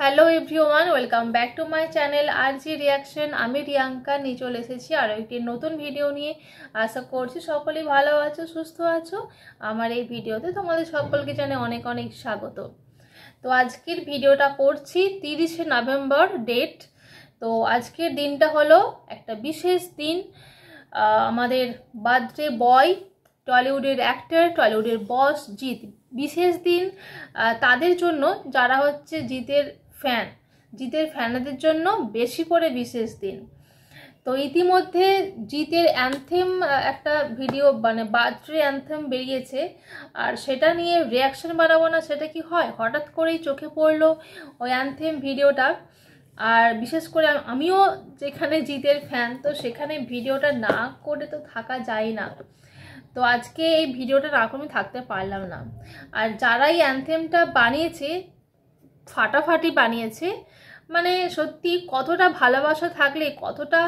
Hello everyone, welcome back to my channel RG reaction. আমি রিয়াঙ্কা নিয়ে চলে এসেছি আরও একটি নতুন ভিডিও নিয়ে। আশা করছি সকলেই ভালো আছো, সুস্থ আছো। আমার এই ভিডিওতে তোমাদের সকলকে জানাই অনেক অনেক স্বাগত। তো আজকের ভিডিওটা করছি 30শে নভেম্বর ডেট। তো আজকের দিনটা হলো একটা বিশেষ দিন। আমাদের বার্থডে বয়, টলিউডের অ্যাক্টর, টলিউডের বস জিৎ, বিশেষ দিন তাদের জন্য যারা হচ্ছে জিতের ফ্যানদের জন্য বেশি করে বিশেষ দিন। তো ইতিমধ্যে জিতের অ্যানথেম একটা ভিডিও মানে বার্থডে অ্যানথেম বেরিয়েছে, আর সেটা নিয়ে রিয়াকশন বানাবো না সেটা কি হয়, হঠাৎ করেই চোখে পড়লো ওই অ্যানথেম ভিডিওটা। আর বিশেষ করে আমিও যেখানে জিতের ফ্যান, তো সেখানে ভিডিওটা না করে তো থাকা যায় না। তো আজকে এই ভিডিওটা না করে থাকতে পারলাম না। আর যারা এই অ্যানথেমটা বানিয়েছে ফাটাফাটি বানিয়েছে, মানে সত্যি কতটা ভালোবাসা থাকলে, কতটা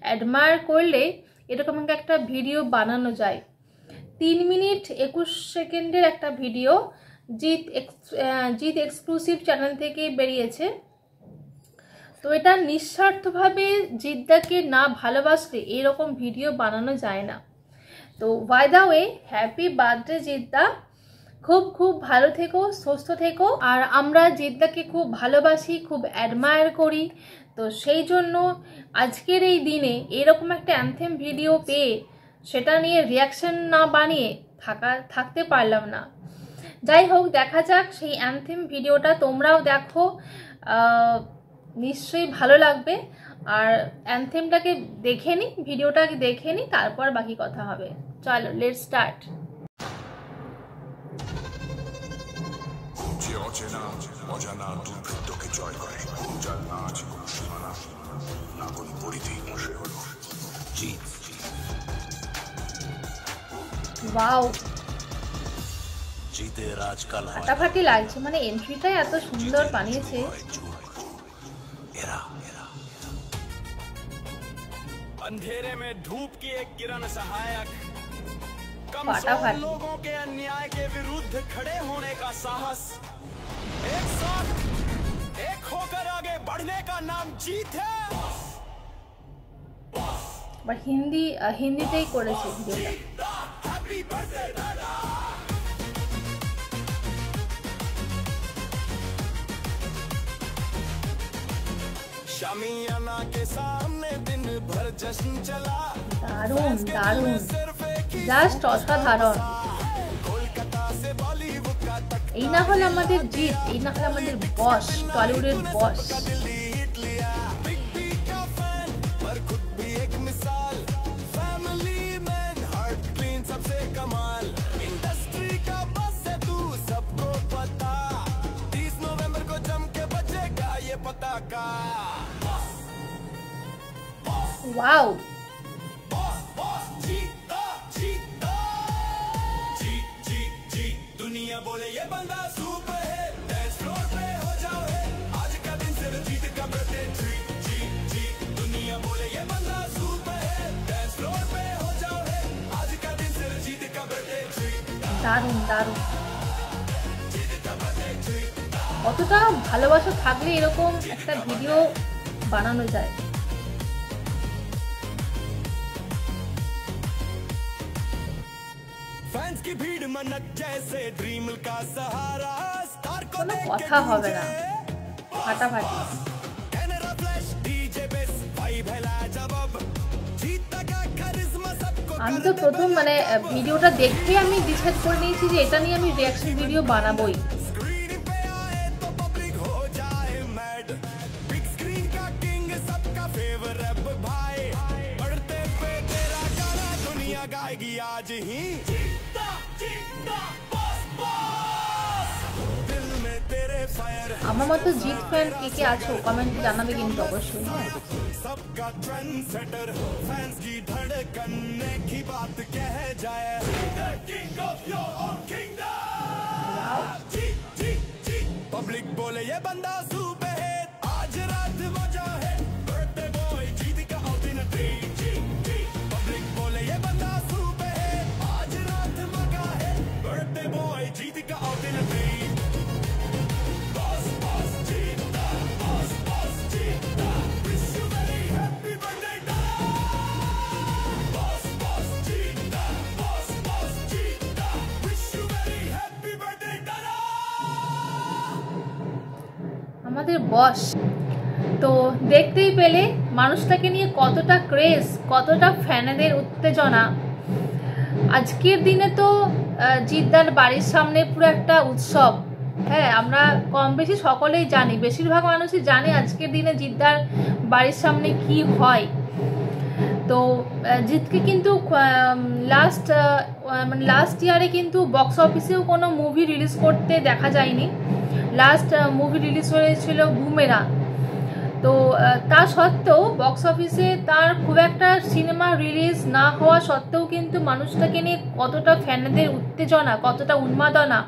অ্যাডমায়ার করলে এরকম একটা ভিডিও বানানো যায়। 3 মিনিট 21 সেকেন্ডের একটা ভিডিও জিৎ এক্সক্লুসিভ চ্যানেল থেকে বেরিয়েছে। তো এটা নিঃস্বার্থভাবে জিদ্দাকে না ভালোবাসলে এরকম ভিডিও বানানো যায় না। তো by the way, happy birthday জিদ্দা, খুব খুব ভালো থেকো, সুস্থ থেকো। আর আমরা জিদ্দাকে খুব ভালোবাসি, খুব অ্যাডমায়ার করি। তো সেই জন্য আজকের এই দিনে এরকম একটা অ্যানথেম ভিডিও পেয়ে সেটা নিয়ে রিয়াকশন না বানিয়ে থাকতে পারলাম না। যাই হোক, দেখা যাক সেই অ্যানথেম ভিডিওটা, তোমরাও দেখো, নিশ্চয়ই ভালো লাগবে। আর অ্যানথেমটাকে দেখে নি, ভিডিওটাকে দেখে নি, তারপর বাকি কথা হবে। চলো, লেটস স্টার্ট। যে অচেনা অজানা দুর্বৃত্তকে জয় করে, যার না আছে কোনো সীমানা, না কোনো পরিধি, সে হল জিৎ। ওয়াও, জিতের আজকাল ফাটাফাটি লাগছে, মানে এন্ট্রিটাই এত সুন্দর বানিয়েছে। अंधेरे में धूप की एक किरण सहायक, फटाफट लोगों के अन्याय के विरुद्ध खड़े होने का साहस, एक साथ एक होकर आगे बढ़ने का नाम जीत है। বাট হিন্দিতেই করেছে ভিডিওটা। शामियाना के सामने दिन भर जश्न चला, দারুণ দারুণ, জাস্ট অসাধারণ। कोलकाता से बॉलीवुड का तक এই না হলে আমাদের জিৎ, এই না হলে আমাদের বস, টলিউডের বস। दिल्ली हिट लिया। बिग बी का फैन पर खुद भी एक मिसाल, फैमिली मैन, हार्ट क्लीन, सबसे कमाल, इंडस्ट्री का बस है तू, सबको पता। 30 नवंबर को जम के बजेगा ये पताका। ওয়াও, दुनिया बोले ये बंदा सुपर है, डांस फ्लोर पे हो जाओ है, आज का दिन सिर्फ जीत का बर्थडे ट्रीट। दुनिया बोले ये बंदा सुपर है, डांस फ्लोर पे हो जाओ है, आज का दिन सिर्फ जीत का बर्थडे ट्रीट। দারুণ দারুণ। কতটা ভালোবাসা থাকলে এরকম একটা ভিডিও বানানো যায়। फैंस की भीड़ मनक जैसे ड्रीम का सहारा, स्टार को কোনো देख কথা হবে না, ফাটাফাটি। Canara flash DJ base vibe है लाजवाब, जीत का करिश्मा सबको। আমি তো প্রথম মানে ভিডিওটা দেখে আমি ডিসাইড করে নিয়েছি যে এটা নিয়ে আমি রিয়াকশন ভিডিও বানাবোই। स्क्रीन पे आए तो पब्लिक हो जाए मैड, बिग स्क्रीन का किंग सबका फेवरेट भाई, बढ़ते पे तेरा गाना दुनिया गाएगी आज ही। दिल में तेरे फायर, আমার মতো জিৎ ফ্যান কে কে আছো কমেন্টে জানাবে কিন্তু অবশ্যই। सबका ट्रेंड सेटर, फैंस की धड़कन की बात कह जाए। पब्लिक बोले ये बंदा सुपर है, आज रात मजा है, बर्थडे बॉय जीत का अल्टीमेट ट्रीट। पब्लिक बोले ये बंदा सुपर है, आज रात मजा है, बर्थडे बॉय जीत का अल्टीमेट ट्रीट। बॉस बॉस जीत আমাদের বস। তো দেখতেই পেলে মানুষটাকে নিয়ে কতটা ক্রেজ, কতটা ফ্যানেদের উত্তেজনা। আজকের দিনে তো জিদ্দার বাড়ির সামনে পুরো একটা উৎসব। হ্যাঁ, আমরা কম বেশি সকলেই জানি, বেশিরভাগ মানুষই জানে আজকের দিনে জিদ্দার বাড়ির সামনে কি হয়। তো জিতকে কিন্তু লাস্ট ইয়ারে কিন্তু বক্স অফিসেও কোনো মুভি রিলিজ করতে দেখা যায়নি। লাস্ট মুভি রিলিজ হয়েছিল বুমেরাং। তো তা সত্ত্বেও বক্স অফিসে তার খুব একটা সিনেমা রিলিজ না হওয়া সত্ত্বেও কিন্তু মানুষটাকে নিয়ে কতটা ফ্যানদের উত্তেজনা, কতটা উন্মাদনা।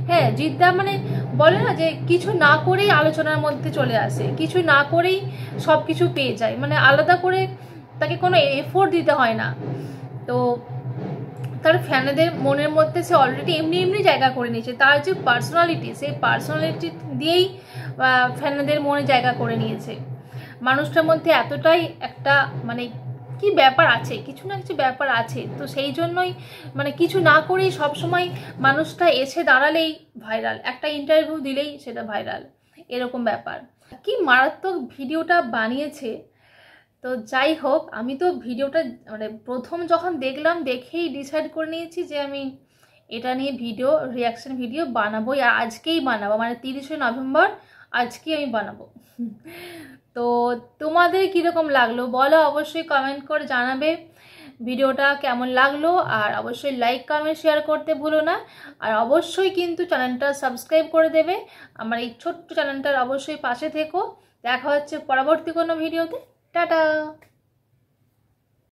হ্যাঁ, জিদ্দা মানে বলে না যে কিছু না করেই আলোচনার মধ্যে চলে আসে, কিছু না করেই সব কিছু পেয়ে যায়, মানে আলাদা করে তাকে কোনো এফোর্ট দিতে হয় না। তো তার ফ্যানেদের মনের মধ্যে সে অলরেডি এমনি জায়গা করে নিয়েছে। তার যে পার্সোনালিটি, সেই পার্সোনালিটি দিয়েই ফ্যানেদের মনে জায়গা করে নিয়েছে। মানুষটার মধ্যে এতটাই একটা মানে কি ব্যাপার আছে, কিছু না কিছু ব্যাপার আছে। তো সেই জন্যই মানে কিছু না করেই সবসময় মানুষটা এসে দাঁড়ালেই ভাইরাল, একটা ইন্টারভিউ দিলেই সেটা ভাইরাল, এরকম ব্যাপার। কি মারাত্মক ভিডিওটা বানিয়েছে। তো যাই হোক, আমি তো ভিডিওটা মানে প্রথম যখন দেখলাম দেখেই ডিসাইড করে নিয়েছি যে আমি এটা নিয়ে রিয়াকশন ভিডিও বানাবোই, আর আজকেই বানাবো, মানে 30শে নভেম্বর আজকেই আমি বানাবো। তো তোমাদের কীরকম লাগলো বলো, অবশ্যই কমেন্ট করে জানাবে ভিডিওটা কেমন লাগলো। আর অবশ্যই লাইক কমেন্ট শেয়ার করতে ভুলো না। আর অবশ্যই কিন্তু চ্যানেলটা সাবস্ক্রাইব করে দেবে, আমার এই ছোট্ট চ্যানেলটার অবশ্যই পাশে থেকো। দেখা হচ্ছে পরবর্তী কোনো ভিডিওতে। টাটা।